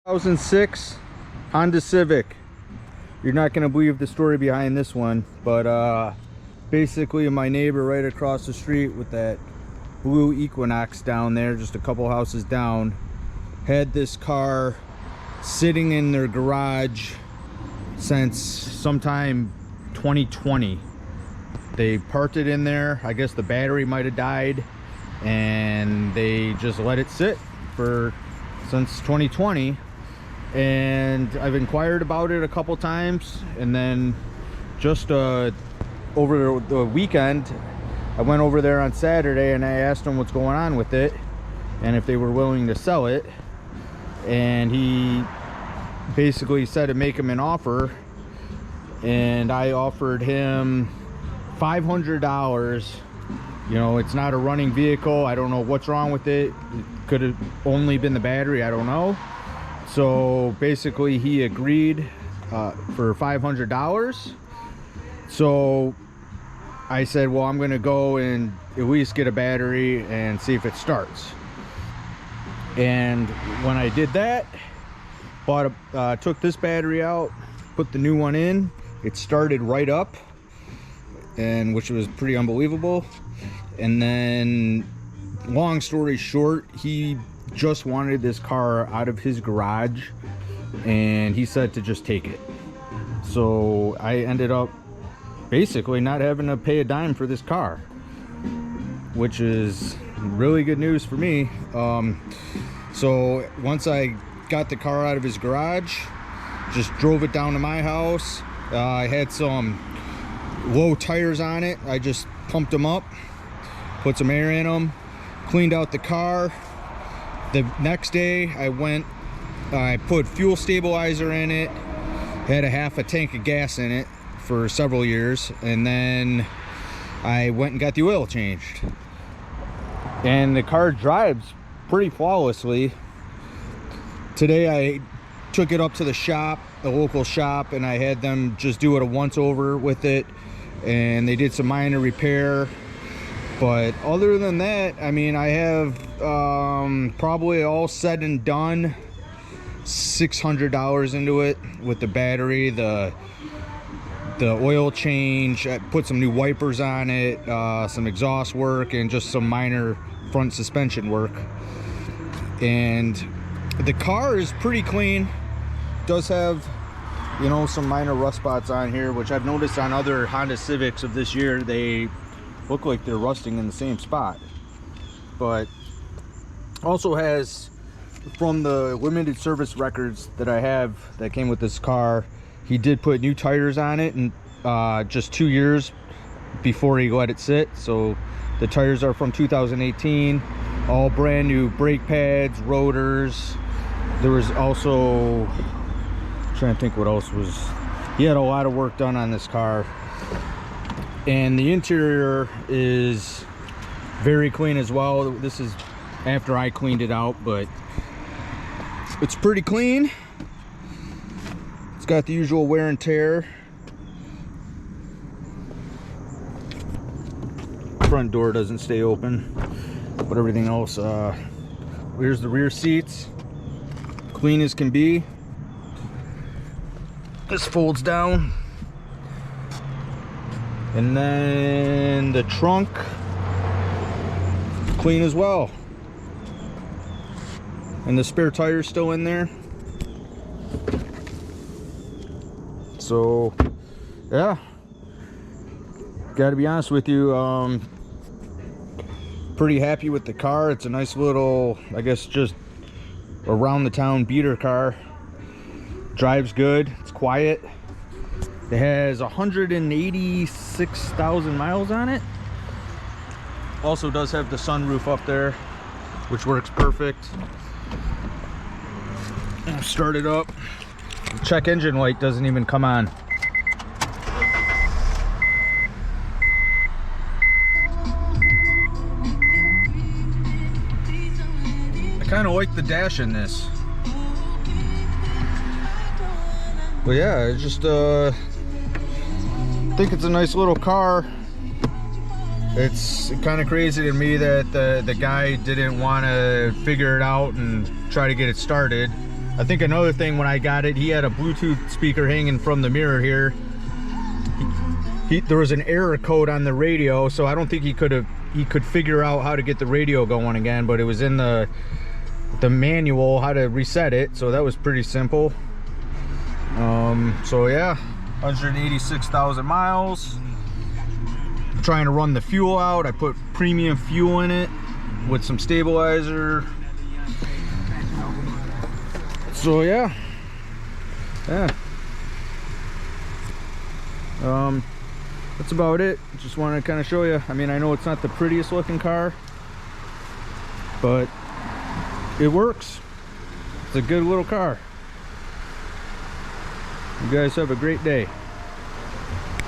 2006 Honda Civic. You're not going to believe the story behind this one, but basically my neighbor right across the street with that blue Equinox down there, just a couple houses down, had this car sitting in their garage since sometime 2020. They parked it in there. I guess the battery might have died and they just let it sit since 2020. And I've inquired about it a couple times, and then just over the weekend I went over there on Saturday and I asked him what's going on with it and if they were willing to sell it, and he basically said to make him an offer, and I offered him $500. You know, it's not a running vehicle. I don't know what's wrong with it. It could have only been the battery, I don't know. So basically he agreed for $500. So I said, well, I'm gonna go and at least get a battery and see if it starts. And when I did that, took this battery out, put the new one in, it started right up, and which was pretty unbelievable. And then, long story short, he just wanted this car out of his garage and he said to just take it. So I ended up basically not having to pay a dime for this car, which is really good news for me. So once I got the car out of his garage, just drove it down to my house. I had some low tires on it. I just pumped them up, put some air in them, cleaned out the car. The next day I put fuel stabilizer in it, had a half a tank of gas in it for several years, and then I went and got the oil changed. And the car drives pretty flawlessly. Today I took it up to the shop, the local shop, and I had them just do it a once over with it, and they did some minor repair. But other than that, I mean, I have probably all said and done $600 into it with the battery, the oil change. I put some new wipers on it, some exhaust work, and just some minor front suspension work. And the car is pretty clean. Does have, you know, some minor rust spots on here, which I've noticed on other Honda Civics of this year. They look like they're rusting in the same spot. But also has, from the limited service records that I have that came with this car, he did put new tires on it, and just 2 years before he let it sit. So the tires are from 2018, all brand new brake pads, rotors. There was also, I'm trying to think what else was, he had a lot of work done on this car. And the interior is very clean as well. This is after I cleaned it out, but it's pretty clean. It's got the usual wear and tear. Front door doesn't stay open, but everything else, here's the rear seats, clean as can be. This folds down. And then the trunk, clean as well. And the spare tire's still in there. So, yeah. Gotta be honest with you, pretty happy with the car. It's a nice little, I guess, just around the town beater car. Drives good, it's quiet. It has 186,000 miles on it. Also does have the sunroof up there, which works perfect. Start it up. The check engine light doesn't even come on. I kind of like the dash in this. But yeah, it's just I think it's a nice little car. It's kind of crazy to me that the guy didn't want to figure it out and try to get it started. I think another thing when I got it, he had a Bluetooth speaker hanging from the mirror here. There was an error code on the radio, so I don't think he could figure out how to get the radio going again, but it was in the manual how to reset it, so that was pretty simple. So yeah, 186,000 miles. I'm trying to run the fuel out. I put premium fuel in it with some stabilizer. So yeah. That's about it. Just wanted to kind of show you. I mean, I know it's not the prettiest looking car, but it works. It's a good little car. You guys have a great day.